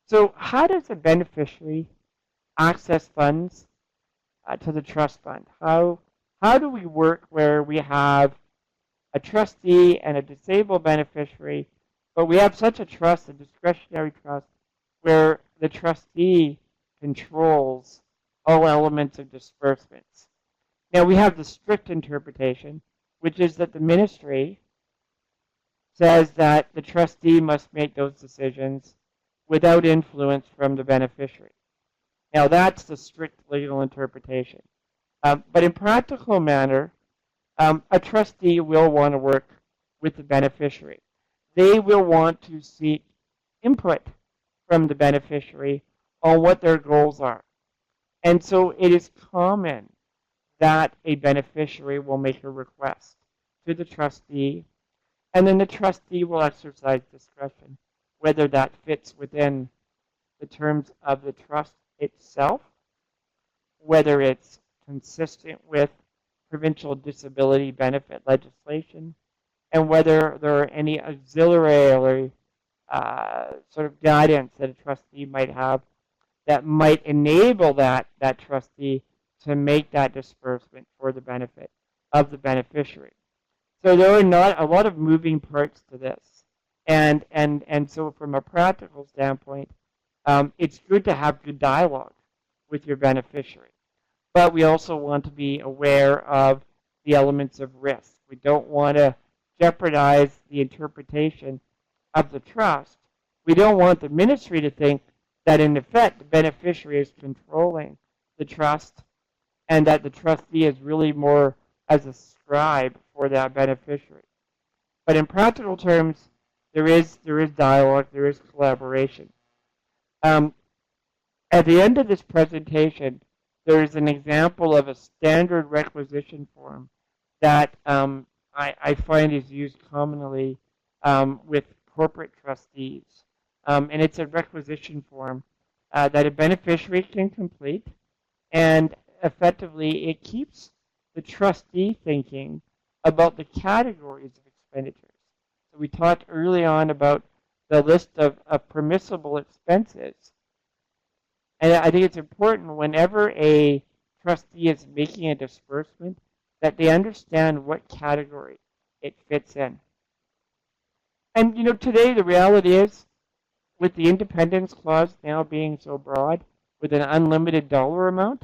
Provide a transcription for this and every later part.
So how does a beneficiary access funds to the trust fund? How do we work where we have a trustee and a disabled beneficiary, but we have such a trust, a discretionary trust, where the trustee controls all elements of disbursements? Now we have the strict interpretation, which is that the ministry says that the trustee must make those decisions without influence from the beneficiary. Now that's the strict legal interpretation. But in practical manner, a trustee will want to work with the beneficiary. They will want to seek input from the beneficiary on what their goals are. And so it is common that a beneficiary will make a request to the trustee, and then the trustee will exercise discretion, whether that fits within the terms of the trust itself, whether it's consistent with provincial disability benefit legislation, and whether there are any auxiliary sort of guidance that a trustee might have that might enable that trustee to make that disbursement for the benefit of the beneficiary. So there are not a lot of moving parts to this. And so from a practical standpoint, it's good to have good dialogue with your beneficiary. But we also want to be aware of the elements of risk. We don't want to jeopardize the interpretation of the trust. We don't want the ministry to think that in effect the beneficiary is controlling the trust and that the trustee is really more as a scribe for that beneficiary. But in practical terms, there is dialogue, there is collaboration. At the end of this presentation, there is an example of a standard requisition form that I find is used commonly with corporate trustees. And it's a requisition form that a beneficiary can complete, and effectively it keeps the trustee thinking about the categories of expenditures. So we talked early on about the list of permissible expenses. And I think it's important whenever a trustee is making a disbursement that they understand what category it fits in. And today the reality is, with the independence clause now being so broad, with an unlimited dollar amount,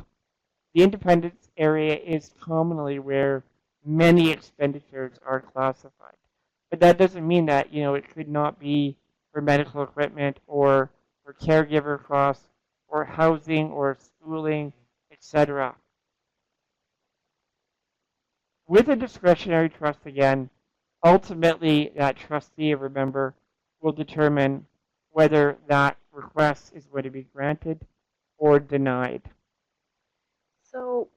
the independence area is commonly where many expenditures are classified. But that doesn't mean that it could not be for medical equipment or for caregiver costs or housing or schooling, etc. With a discretionary trust, again, ultimately that trustee, remember, will determine whether that request is going to be granted or denied. So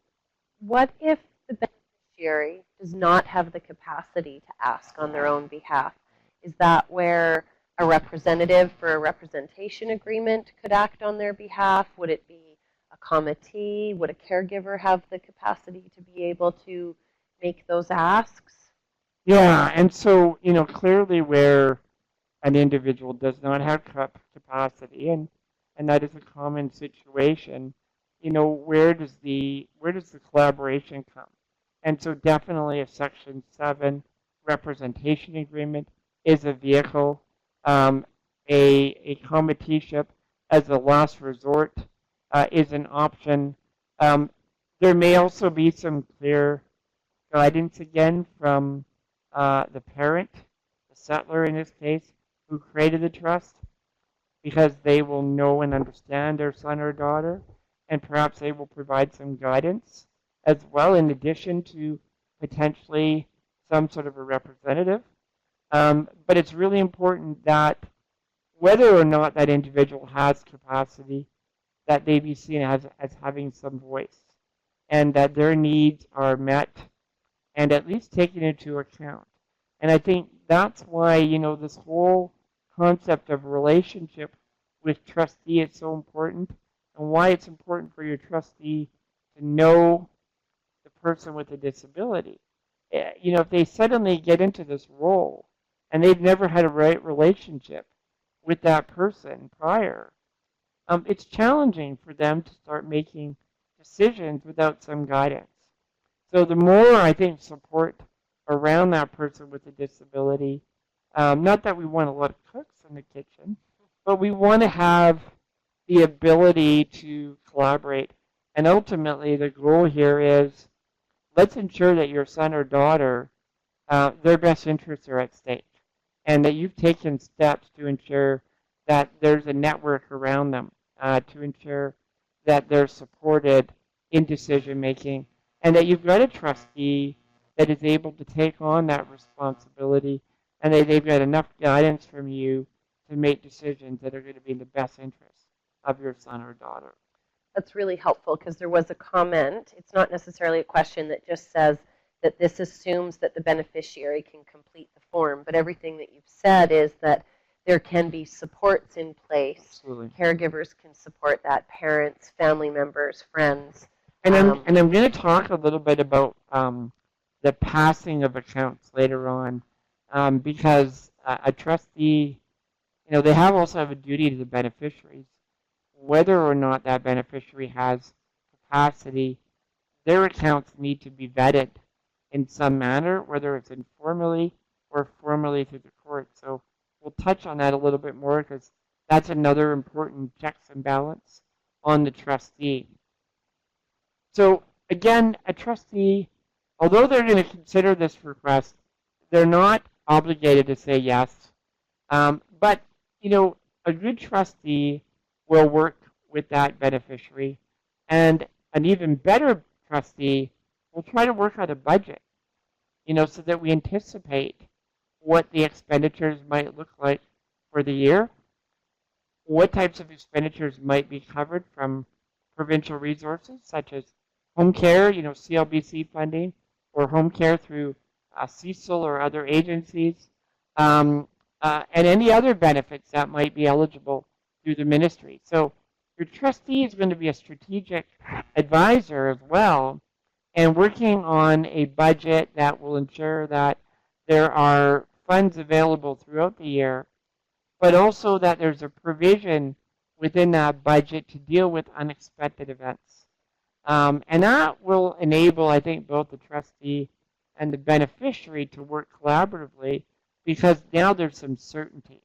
what if the beneficiary does not have the capacity to ask on their own behalf? Is that where a representative for a representation agreement could act on their behalf? Would it be a committee? Would a caregiver have the capacity to be able to make those asks? Yeah, and so, clearly where an individual does not have capacity, and that is a common situation, where does the collaboration come? And so definitely a Section 7 representation agreement is a vehicle. A committeeship as a last resort is an option. There may also be some clear guidance again from the parent, the settlor in this case, who created the trust, because they will know and understand their son or daughter, and perhaps they will provide some guidance as well, in addition to potentially some sort of a representative. But it's really important that whether or not that individual has capacity, that they be seen as having some voice, and that their needs are met and at least taken into account. And I think that's why, this whole concept of relationship with trustee is so important, and why it's important for your trustee to know the person with a disability. If they suddenly get into this role and they've never had a right relationship with that person prior, it's challenging for them to start making decisions without some guidance. So the more, I think, support around that person with a disability, not that we want a lot of cooks in the kitchen, but we want to have the ability to collaborate. And ultimately, the goal here is let's ensure that your son or daughter, their best interests are at stake, and that you've taken steps to ensure that there's a network around them, to ensure that they're supported in decision making, and that you've got a trustee that is able to take on that responsibility, and that they've got enough guidance from you to make decisions that are going to be in the best interest of your son or daughter. That's really helpful because there was a comment. It's not necessarily a question that just says that this assumes that the beneficiary can complete the form, but everything that you've said is that there can be supports in place. Absolutely. Caregivers can support that, parents, family members, friends. And I'm going to talk a little bit about the passing of accounts later on, because a trustee, they also have a duty to the beneficiaries. Whether or not that beneficiary has capacity, their accounts need to be vetted in some manner, whether it's informally or formally through the court. So we'll touch on that a little bit more because that's another important checks and balance on the trustee. So again, a trustee, although they're going to consider this request, they're not obligated to say yes. But, a good trustee will work with that beneficiary, and an even better trustee will try to work on a budget, so that we anticipate what the expenditures might look like for the year, what types of expenditures might be covered from provincial resources, such as home care, CLBC funding, or home care through CECL or other agencies, and any other benefits that might be eligible through the ministry. So your trustee is going to be a strategic advisor as well, and working on a budget that will ensure that there are funds available throughout the year, but also that there's a provision within that budget to deal with unexpected events. And that will enable, I think, both the trustee and the beneficiary to work collaboratively, because now there's some certainty.